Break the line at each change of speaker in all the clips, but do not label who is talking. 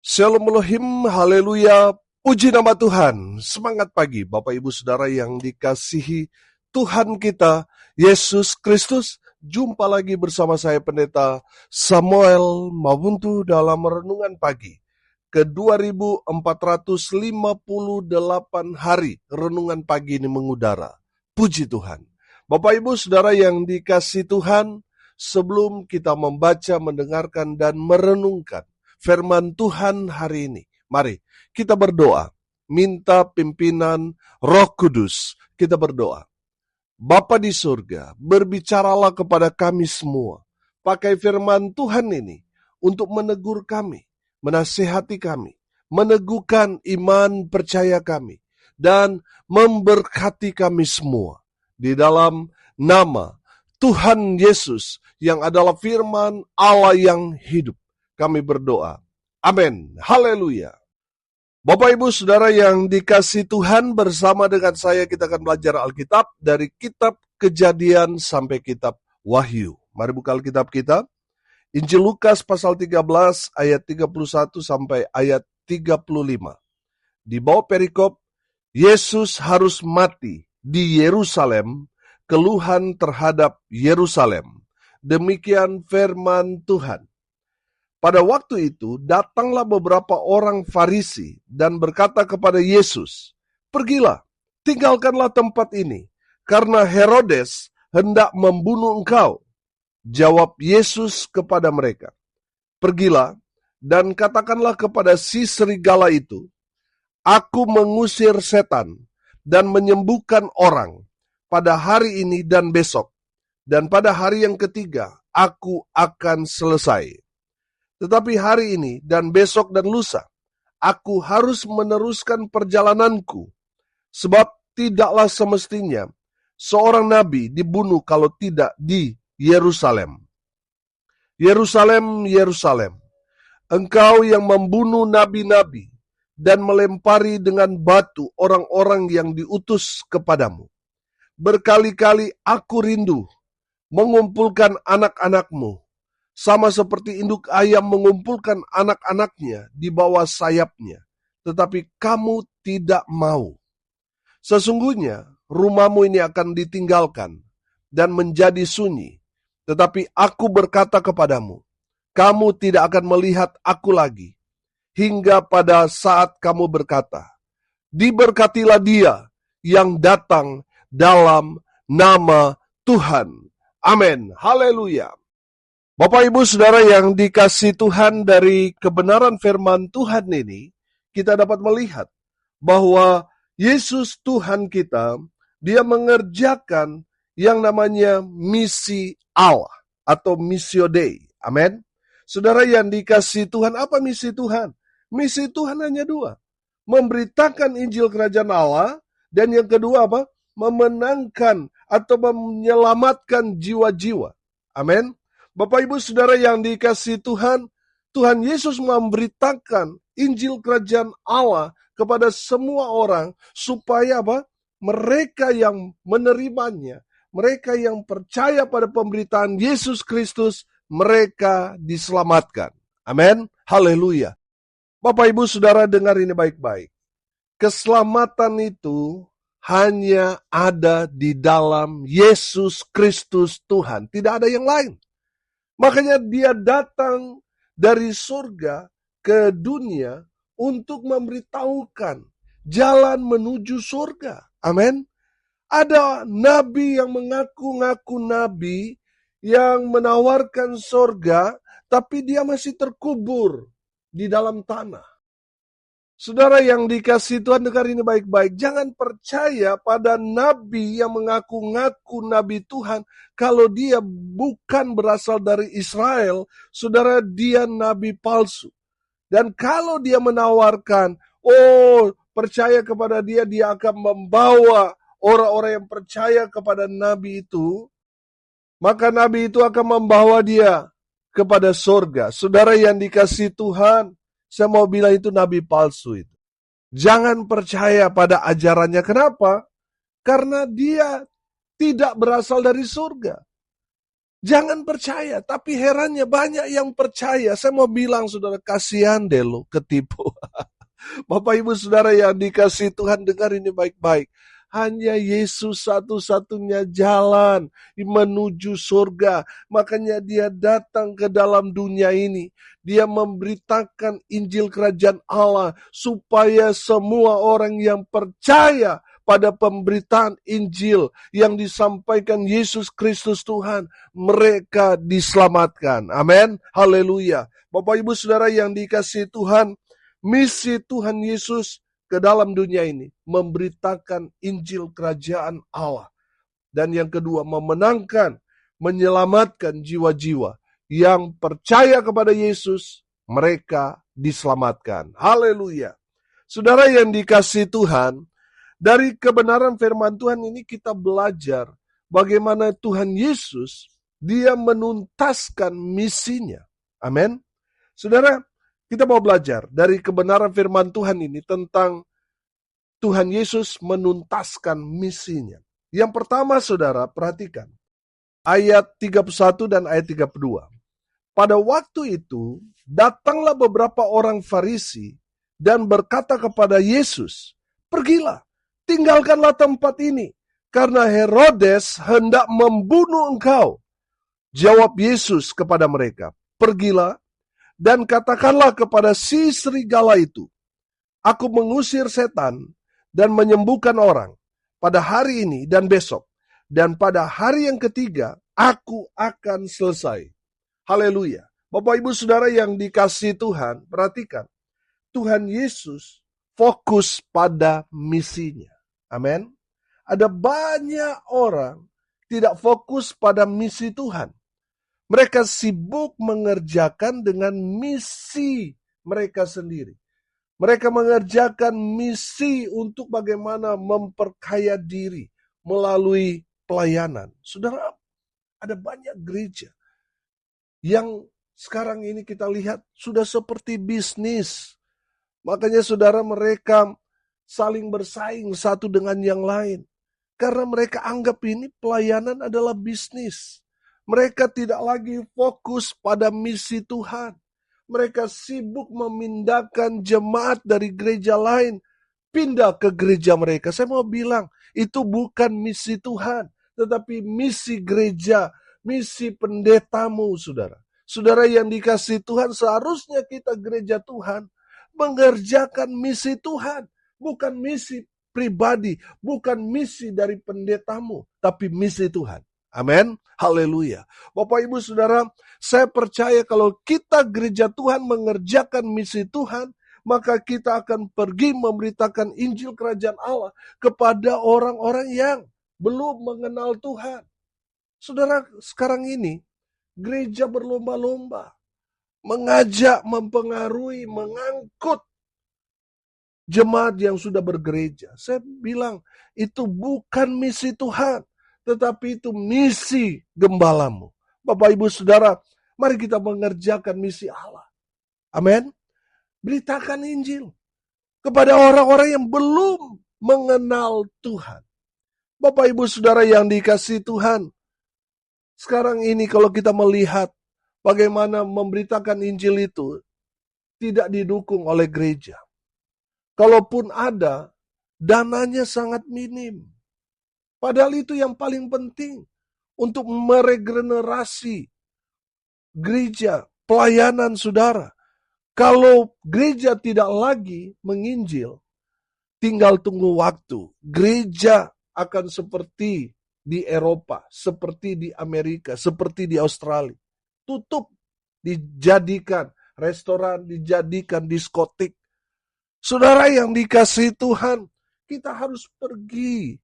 Shalom Elohim, haleluya, puji nama Tuhan. Semangat pagi Bapak Ibu Saudara yang dikasihi Tuhan kita, Yesus Kristus. Jumpa lagi bersama saya Pendeta Samuel Mabuntu dalam Renungan Pagi ke 2458 hari Renungan Pagi ini mengudara. Puji Tuhan. Bapak Ibu Saudara yang dikasihi Tuhan, sebelum kita membaca, mendengarkan, dan merenungkan firman Tuhan hari ini, mari kita berdoa, minta pimpinan Roh Kudus. Kita berdoa. Bapa di surga, berbicaralah kepada kami semua. Pakai firman Tuhan ini untuk menegur kami, menasihati kami, meneguhkan iman percaya kami, dan memberkati kami semua. Di dalam nama Tuhan Yesus yang adalah firman Allah yang hidup, kami berdoa. Amin. Haleluya. Bapak Ibu Saudara yang dikasihi Tuhan, bersama dengan saya kita akan belajar Alkitab dari kitab Kejadian sampai kitab Wahyu. Mari buka Alkitab kita. Injil Lukas pasal 13 ayat 31 sampai ayat 35. Di bawah perikop, Yesus harus mati di Yerusalem, keluhan terhadap Yerusalem. Demikian firman Tuhan. Pada waktu itu, datanglah beberapa orang Farisi dan berkata kepada Yesus, "Pergilah, tinggalkanlah tempat ini, karena Herodes hendak membunuh engkau." Jawab Yesus kepada mereka, "Pergilah dan katakanlah kepada si serigala itu, Aku mengusir setan dan menyembuhkan orang pada hari ini dan besok, dan pada hari yang ketiga aku akan selesai. Tetapi hari ini dan besok dan lusa, aku harus meneruskan perjalananku, sebab tidaklah semestinya seorang nabi dibunuh kalau tidak di Yerusalem. Yerusalem, Yerusalem, engkau yang membunuh nabi-nabi dan melempari dengan batu orang-orang yang diutus kepadamu. Berkali-kali aku rindu mengumpulkan anak-anakmu, sama seperti induk ayam mengumpulkan anak-anaknya di bawah sayapnya. Tetapi kamu tidak mau. Sesungguhnya rumahmu ini akan ditinggalkan dan menjadi sunyi. Tetapi aku berkata kepadamu, kamu tidak akan melihat aku lagi, hingga pada saat kamu berkata, diberkatilah dia yang datang dalam nama Tuhan. Amin. Haleluya. Bapak Ibu Saudara yang dikasihi Tuhan, dari kebenaran firman Tuhan ini, kita dapat melihat bahwa Yesus Tuhan kita, dia mengerjakan yang namanya misi Allah atau missio Dei. Amin. Saudara yang dikasihi Tuhan, apa misi Tuhan? Misi Tuhan hanya dua. Memberitakan Injil Kerajaan Allah, dan yang kedua apa? Memenangkan atau menyelamatkan jiwa-jiwa. Amin. Bapak Ibu Saudara yang dikasihi Tuhan, Tuhan Yesus memberitakan Injil Kerajaan Allah kepada semua orang supaya apa? Mereka yang menerimanya, mereka yang percaya pada pemberitaan Yesus Kristus, mereka diselamatkan. Amin. Haleluya. Bapak Ibu Saudara dengar ini baik-baik. Keselamatan itu hanya ada di dalam Yesus Kristus Tuhan. Tidak ada yang lain. Makanya dia datang dari surga ke dunia untuk memberitahukan jalan menuju surga. Amin. Ada nabi yang mengaku-ngaku nabi yang menawarkan surga, tapi dia masih terkubur di dalam tanah. Saudara yang dikasihi Tuhan, dengar ini baik-baik. Jangan percaya pada nabi yang mengaku-ngaku nabi Tuhan. Kalau dia bukan berasal dari Israel, saudara, dia nabi palsu. Dan kalau dia menawarkan, percaya kepada dia, dia akan membawa orang-orang yang percaya kepada nabi itu, maka nabi itu akan membawa dia kepada surga. Saudara yang dikasihi Tuhan, saya mau bilang itu nabi palsu itu. Jangan percaya pada ajarannya. Kenapa? Karena dia tidak berasal dari surga. Jangan percaya, tapi herannya banyak yang percaya. Saya mau bilang, saudara, kasihan deh lo ketipu. Bapak Ibu Saudara yang dikasih Tuhan, dengar ini baik-baik. Hanya Yesus satu-satunya jalan menuju surga. Makanya dia datang ke dalam dunia ini. Dia memberitakan Injil Kerajaan Allah supaya semua orang yang percaya pada pemberitaan Injil yang disampaikan Yesus Kristus Tuhan, mereka diselamatkan. Amin. Haleluya. Bapak Ibu Saudara yang dikasih Tuhan, misi Tuhan Yesus ke dalam dunia ini memberitakan Injil Kerajaan Allah. Dan yang kedua, memenangkan, menyelamatkan jiwa-jiwa yang percaya kepada Yesus, mereka diselamatkan. Haleluya. Saudara yang dikasih Tuhan, dari kebenaran firman Tuhan ini kita belajar bagaimana Tuhan Yesus, dia menuntaskan misinya. Amin. Saudara, kita mau belajar dari kebenaran firman Tuhan ini tentang Tuhan Yesus menuntaskan misinya. Yang pertama, saudara, perhatikan. Ayat 31 dan ayat 32. Pada waktu itu, datanglah beberapa orang Farisi dan berkata kepada Yesus, "Pergilah, tinggalkanlah tempat ini, karena Herodes hendak membunuh engkau." Jawab Yesus kepada mereka, "Pergilah dan katakanlah kepada si serigala itu, aku mengusir setan dan menyembuhkan orang pada hari ini dan besok. Dan pada hari yang ketiga, aku akan selesai." Haleluya. Bapak Ibu Saudara yang dikasihi Tuhan, perhatikan. Tuhan Yesus fokus pada misinya. Amin. Ada banyak orang tidak fokus pada misi Tuhan. Mereka sibuk mengerjakan dengan misi mereka sendiri. Mereka mengerjakan misi untuk bagaimana memperkaya diri melalui pelayanan. Saudara, ada banyak gereja yang sekarang ini kita lihat sudah seperti bisnis. Makanya saudara, mereka saling bersaing satu dengan yang lain. Karena mereka anggap ini pelayanan adalah bisnis. Mereka tidak lagi fokus pada misi Tuhan. Mereka sibuk memindahkan jemaat dari gereja lain, pindah ke gereja mereka. Saya mau bilang, itu bukan misi Tuhan, tetapi misi gereja, misi pendetamu, saudara. Saudara yang dikasihi Tuhan, seharusnya kita gereja Tuhan mengerjakan misi Tuhan, bukan misi pribadi, bukan misi dari pendetamu, tapi misi Tuhan. Amin. Haleluya. Bapak Ibu Saudara, saya percaya kalau kita gereja Tuhan mengerjakan misi Tuhan, maka kita akan pergi memberitakan Injil Kerajaan Allah kepada orang-orang yang belum mengenal Tuhan. Saudara, sekarang ini gereja berlomba-lomba mengajak, mempengaruhi, mengangkut jemaat yang sudah bergereja. Saya bilang itu bukan misi Tuhan, tetapi itu misi gembalamu. Bapak Ibu Saudara, mari kita mengerjakan misi Allah. Amin. Beritakan Injil kepada orang-orang yang belum mengenal Tuhan. Bapak Ibu Saudara yang dikasihi Tuhan, sekarang ini kalau kita melihat bagaimana memberitakan Injil itu tidak didukung oleh gereja. Kalaupun ada, dananya sangat minim. Padahal itu yang paling penting untuk meregenerasi gereja, pelayanan saudara. Kalau gereja tidak lagi menginjil, tinggal tunggu waktu. Gereja akan seperti di Eropa, seperti di Amerika, seperti di Australia. Tutup, dijadikan restoran, dijadikan diskotik. Saudara yang dikasihi Tuhan, kita harus pergi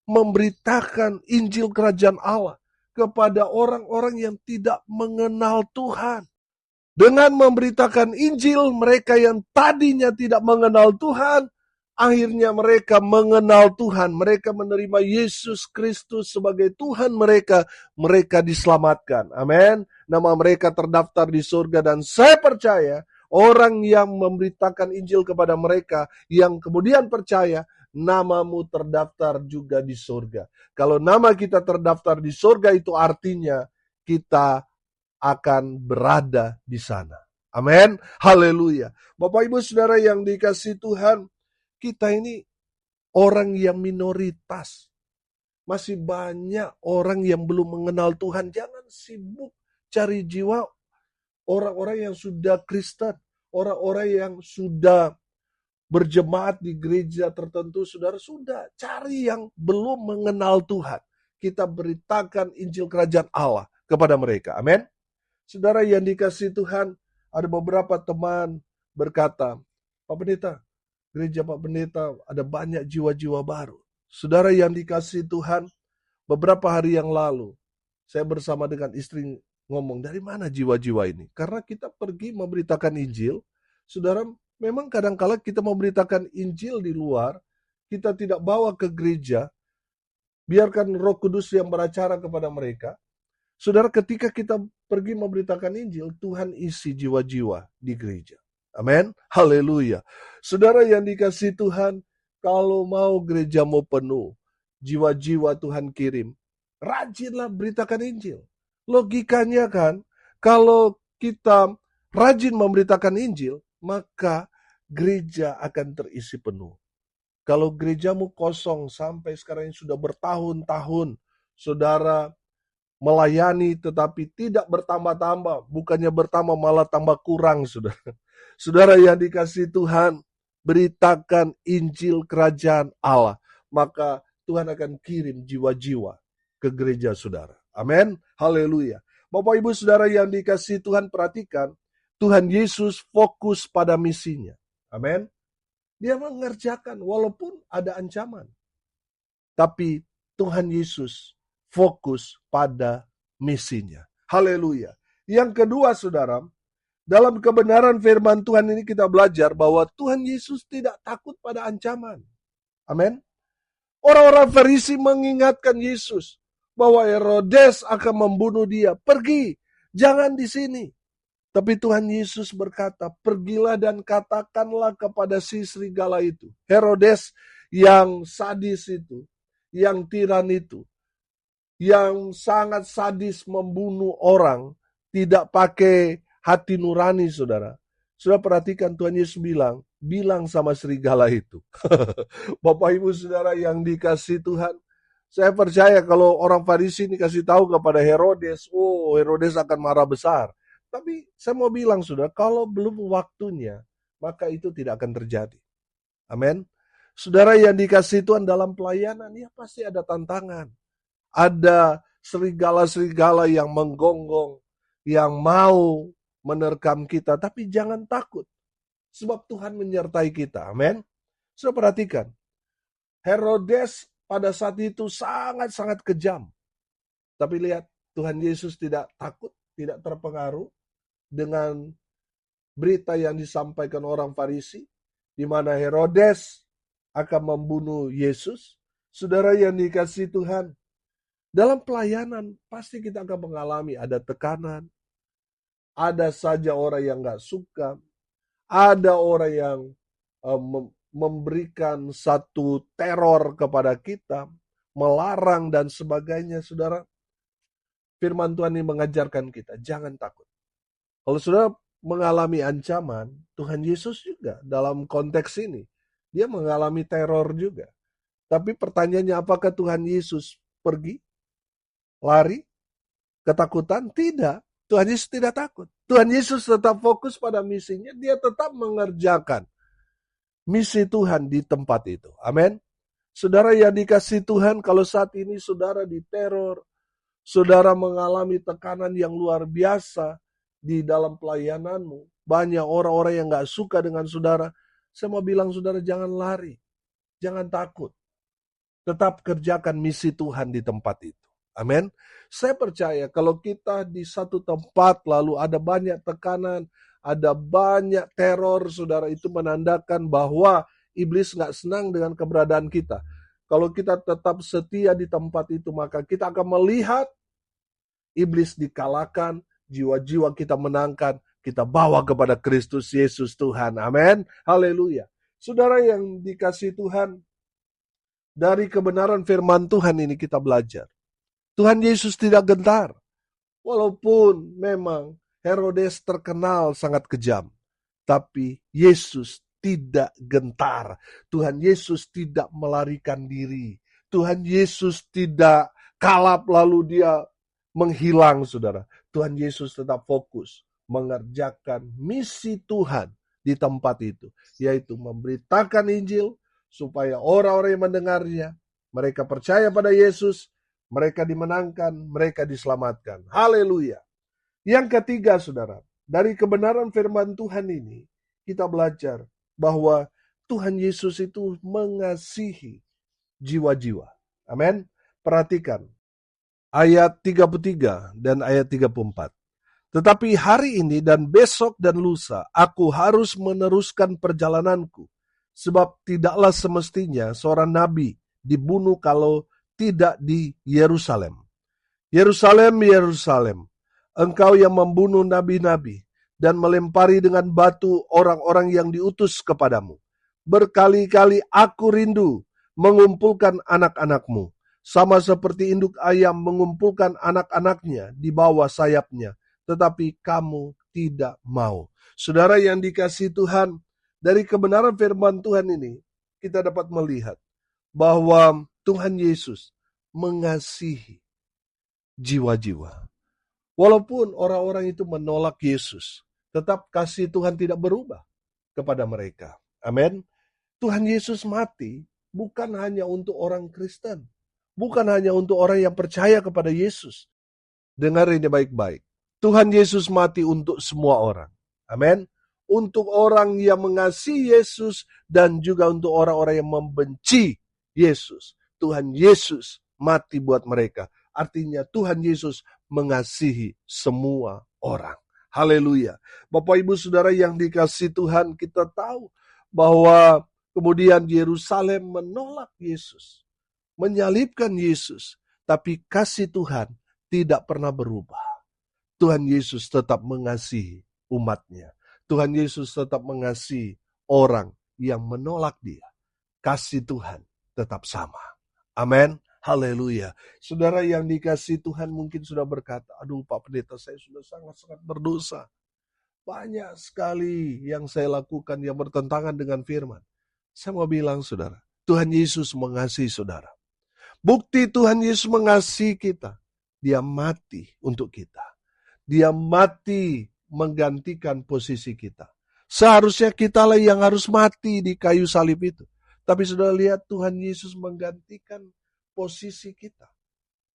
memberitakan Injil Kerajaan Allah kepada orang-orang yang tidak mengenal Tuhan. Dengan memberitakan Injil, mereka yang tadinya tidak mengenal Tuhan, akhirnya mereka mengenal Tuhan. Mereka menerima Yesus Kristus sebagai Tuhan mereka. Mereka diselamatkan. Amin. Nama mereka terdaftar di surga. Dan saya percaya orang yang memberitakan Injil kepada mereka, yang kemudian percaya, namamu terdaftar juga di surga. Kalau nama kita terdaftar di surga, itu artinya kita akan berada di sana. Amin. Haleluya. Bapak Ibu Saudara yang dikasihi Tuhan, kita ini orang yang minoritas. Masih banyak orang yang belum mengenal Tuhan. Jangan sibuk cari jiwa orang-orang yang sudah Kristen, orang-orang yang sudah berjemaat di gereja tertentu, saudara, sudah cari yang belum mengenal Tuhan. Kita beritakan Injil Kerajaan Allah kepada mereka. Amin. Saudara yang dikasihi Tuhan, ada beberapa teman berkata, Pak Pendeta, gereja Pak Pendeta ada banyak jiwa-jiwa baru. Saudara yang dikasihi Tuhan, beberapa hari yang lalu, saya bersama dengan istri ngomong, dari mana jiwa-jiwa ini? Karena kita pergi memberitakan Injil, saudara, memang kadang-kala kita memberitakan Injil di luar, kita tidak bawa ke gereja, biarkan Roh Kudus yang beracara kepada mereka. Saudara, ketika kita pergi memberitakan Injil, Tuhan isi jiwa-jiwa di gereja. Amin. Haleluya. Saudara yang dikasihi Tuhan, kalau mau gerejamu penuh, jiwa-jiwa Tuhan kirim, rajinlah beritakan Injil. Logikanya kan, kalau kita rajin memberitakan Injil, maka gereja akan terisi penuh. Kalau gerejamu kosong sampai sekarang ini sudah bertahun-tahun, saudara melayani tetapi tidak bertambah-tambah, bukannya bertambah malah tambah kurang, saudara. Saudara yang dikasihi Tuhan, beritakan Injil Kerajaan Allah, maka Tuhan akan kirim jiwa-jiwa ke gereja saudara. Amin. Haleluya. Bapak Ibu Saudara yang dikasihi Tuhan, perhatikan, Tuhan Yesus fokus pada misinya. Amin. Dia mengerjakan walaupun ada ancaman. Tapi Tuhan Yesus fokus pada misinya. Haleluya. Yang kedua, saudara, dalam kebenaran firman Tuhan ini kita belajar bahwa Tuhan Yesus tidak takut pada ancaman. Amin. Orang-orang Farisi mengingatkan Yesus bahwa Herodes akan membunuh dia. Pergi, jangan di sini. Tapi Tuhan Yesus berkata, pergilah dan katakanlah kepada si serigala itu. Herodes yang sadis itu, yang tiran itu, yang sangat sadis membunuh orang, tidak pakai hati nurani, saudara. Saudara perhatikan, Tuhan Yesus bilang sama serigala itu. Bapak Ibu Saudara yang dikasihi Tuhan, saya percaya kalau orang Farisi ini kasih tahu kepada Herodes, Herodes akan marah besar. Tapi saya mau bilang, saudara, kalau belum waktunya, maka itu tidak akan terjadi. Amin. Saudara yang dikasihi Tuhan, dalam pelayanan, ya pasti ada tantangan. Ada serigala-serigala yang menggonggong, yang mau menerkam kita, tapi jangan takut. Sebab Tuhan menyertai kita. Amin. Sudah perhatikan. Herodes pada saat itu sangat-sangat kejam. Tapi lihat, Tuhan Yesus tidak takut, tidak terpengaruh dengan berita yang disampaikan orang Farisi, di mana Herodes akan membunuh Yesus. Saudara yang dikasihi Tuhan, dalam pelayanan pasti kita akan mengalami ada tekanan, ada saja orang yang gak suka, ada orang yang memberikan satu teror kepada kita, melarang dan sebagainya. Saudara, firman Tuhan ini mengajarkan kita, jangan takut. Kalau saudara mengalami ancaman, Tuhan Yesus juga dalam konteks ini, dia mengalami teror juga. Tapi pertanyaannya, apakah Tuhan Yesus pergi? Lari? Ketakutan? Tidak. Tuhan Yesus tidak takut. Tuhan Yesus tetap fokus pada misinya. Dia tetap mengerjakan misi Tuhan di tempat itu. Amin. Saudara yang dikasihi Tuhan, kalau saat ini saudara diteror, saudara mengalami tekanan yang luar biasa di dalam pelayananmu, banyak orang-orang yang gak suka dengan saudara, saya mau bilang saudara, jangan lari. Jangan takut. Tetap kerjakan misi Tuhan di tempat itu. Amin. Saya percaya kalau kita di satu tempat lalu ada banyak tekanan, ada banyak teror, saudara, itu menandakan bahwa iblis gak senang dengan keberadaan kita. Kalau kita tetap setia di tempat itu, maka kita akan melihat iblis dikalahkan, jiwa-jiwa kita menangkan, kita bawa kepada Kristus Yesus Tuhan. Amin. Haleluya. Saudara yang dikasihi Tuhan, dari kebenaran firman Tuhan ini kita belajar. Tuhan Yesus tidak gentar. Walaupun memang Herodes terkenal sangat kejam, tapi Yesus tidak gentar. Tuhan Yesus tidak melarikan diri. Tuhan Yesus tidak kalap lalu dia menghilang, saudara. Tuhan Yesus tetap fokus mengerjakan misi Tuhan di tempat itu, yaitu memberitakan Injil supaya orang-orang yang mendengarnya, mereka percaya pada Yesus, mereka dimenangkan, mereka diselamatkan. Haleluya. Yang ketiga, saudara, dari kebenaran firman Tuhan ini, kita belajar bahwa Tuhan Yesus itu mengasihi jiwa-jiwa. Amin. Perhatikan ayat 33 dan ayat 34. Tetapi hari ini dan besok dan lusa, aku harus meneruskan perjalananku, sebab tidaklah semestinya seorang nabi dibunuh kalau tidak di Yerusalem. Yerusalem, Yerusalem, engkau yang membunuh nabi-nabi dan melempari dengan batu orang-orang yang diutus kepadamu. Berkali-kali aku rindu mengumpulkan anak-anakmu, sama seperti induk ayam mengumpulkan anak-anaknya di bawah sayapnya, tetapi kamu tidak mau. Saudara yang dikasihi Tuhan, dari kebenaran firman Tuhan ini, kita dapat melihat bahwa Tuhan Yesus mengasihi jiwa-jiwa. Walaupun orang-orang itu menolak Yesus, tetap kasih Tuhan tidak berubah kepada mereka. Amin. Tuhan Yesus mati bukan hanya untuk orang Kristen, bukan hanya untuk orang yang percaya kepada Yesus. Dengar ini baik-baik. Tuhan Yesus mati untuk semua orang. Amin. Untuk orang yang mengasihi Yesus dan juga untuk orang-orang yang membenci Yesus. Tuhan Yesus mati buat mereka. Artinya Tuhan Yesus mengasihi semua orang. Haleluya. Bapak Ibu Saudara yang dikasihi Tuhan, kita tahu bahwa kemudian Yerusalem menolak Yesus, menyalibkan Yesus, tapi kasih Tuhan tidak pernah berubah. Tuhan Yesus tetap mengasihi umatnya. Tuhan Yesus tetap mengasihi orang yang menolak dia. Kasih Tuhan tetap sama. Amin. Haleluya. Saudara yang dikasihi Tuhan mungkin sudah berkata, aduh Pak Pendeta, saya sudah sangat-sangat berdosa. Banyak sekali yang saya lakukan yang bertentangan dengan firman. Saya mau bilang saudara, Tuhan Yesus mengasihi saudara. Bukti Tuhan Yesus mengasihi kita. Dia mati untuk kita. Dia mati menggantikan posisi kita. Seharusnya kitalah yang harus mati di kayu salib itu. Tapi sudah lihat Tuhan Yesus menggantikan posisi kita.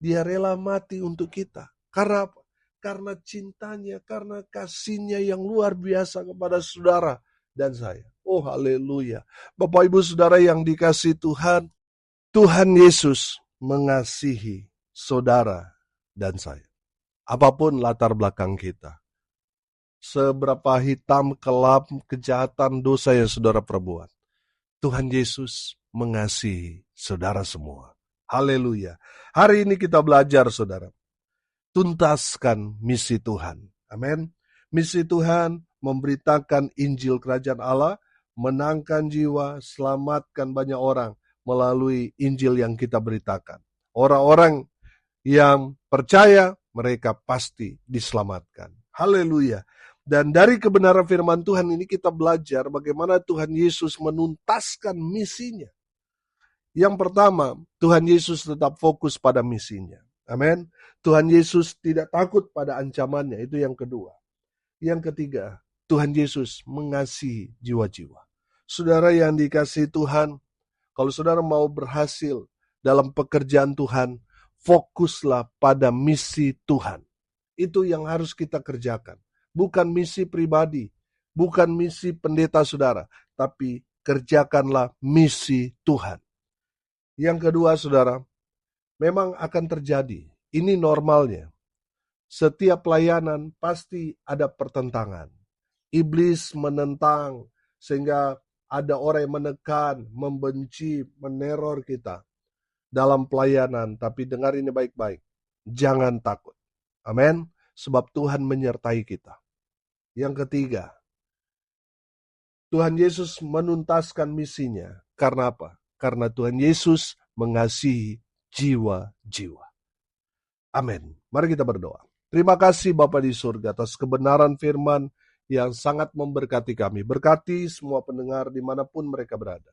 Dia rela mati untuk kita. Karena apa? Karena cintanya, karena kasihnya yang luar biasa kepada saudara dan saya. Oh haleluya. Bapak Ibu Saudara yang dikasihi Tuhan, Tuhan Yesus mengasihi saudara dan saya. Apapun latar belakang kita. Seberapa hitam, kelam, kejahatan, dosa yang saudara perbuat. Tuhan Yesus mengasihi saudara semua. Haleluya. Hari ini kita belajar saudara. Tuntaskan misi Tuhan. Amin. Misi Tuhan memberitakan Injil Kerajaan Allah, menangkan jiwa, selamatkan banyak orang melalui Injil yang kita beritakan. Orang-orang yang percaya, mereka pasti diselamatkan. Haleluya. Dan dari kebenaran firman Tuhan ini kita belajar bagaimana Tuhan Yesus menuntaskan misinya. Yang pertama, Tuhan Yesus tetap fokus pada misinya. Amin. Tuhan Yesus tidak takut pada ancamannya. Itu yang kedua. Yang ketiga, Tuhan Yesus mengasihi jiwa-jiwa. Saudara yang dikasihi Tuhan, kalau saudara mau berhasil dalam pekerjaan Tuhan, fokuslah pada misi Tuhan. Itu yang harus kita kerjakan. Bukan misi pribadi, bukan misi pendeta saudara, tapi kerjakanlah misi Tuhan. Yang kedua saudara, memang akan terjadi. Ini normalnya. Setiap pelayanan pasti ada pertentangan. Iblis menentang sehingga ada orang yang menekan, membenci, meneror kita dalam pelayanan. Tapi dengar ini baik-baik. Jangan takut. Amin. Sebab Tuhan menyertai kita. Yang ketiga, Tuhan Yesus menuntaskan misinya. Karena apa? Karena Tuhan Yesus mengasihi jiwa-jiwa. Amin. Mari kita berdoa. Terima kasih Bapa di surga atas kebenaran firman yang sangat memberkati kami. Berkati semua pendengar dimanapun mereka berada.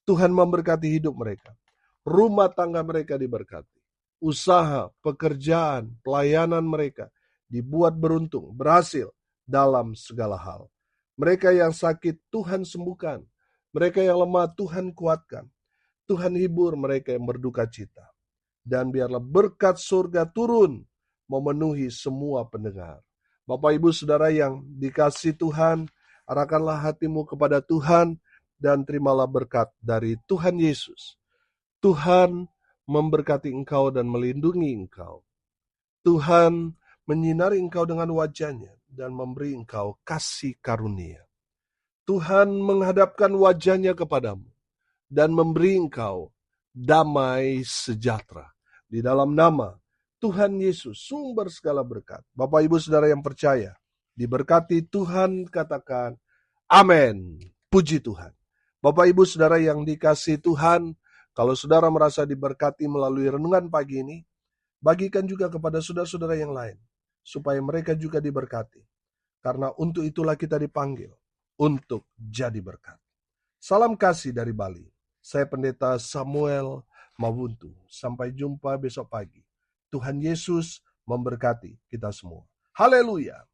Tuhan memberkati hidup mereka. Rumah tangga mereka diberkati. Usaha, pekerjaan, pelayanan mereka dibuat beruntung, berhasil dalam segala hal. Mereka yang sakit, Tuhan sembuhkan. Mereka yang lemah, Tuhan kuatkan. Tuhan hibur mereka yang berduka cita. Dan biarlah berkat surga turun memenuhi semua pendengar. Bapak Ibu Saudara yang dikasihi Tuhan, arahkanlah hatimu kepada Tuhan dan terimalah berkat dari Tuhan Yesus. Tuhan memberkati engkau dan melindungi engkau. Tuhan menyinari engkau dengan wajah-Nya dan memberi engkau kasih karunia. Tuhan menghadapkan wajah-Nya kepadamu dan memberi engkau damai sejahtera. Di dalam nama Tuhan Yesus, sumber segala berkat. Bapak Ibu Saudara yang percaya, diberkati Tuhan, katakan amin. Puji Tuhan. Bapak Ibu Saudara yang dikasihi Tuhan, kalau saudara merasa diberkati melalui renungan pagi ini, bagikan juga kepada saudara-saudara yang lain, supaya mereka juga diberkati. Karena untuk itulah kita dipanggil, untuk jadi berkat. Salam kasih dari Bali. Saya Pendeta Samuel Mawuntu. Sampai jumpa besok pagi. Tuhan Yesus memberkati kita semua. Haleluya.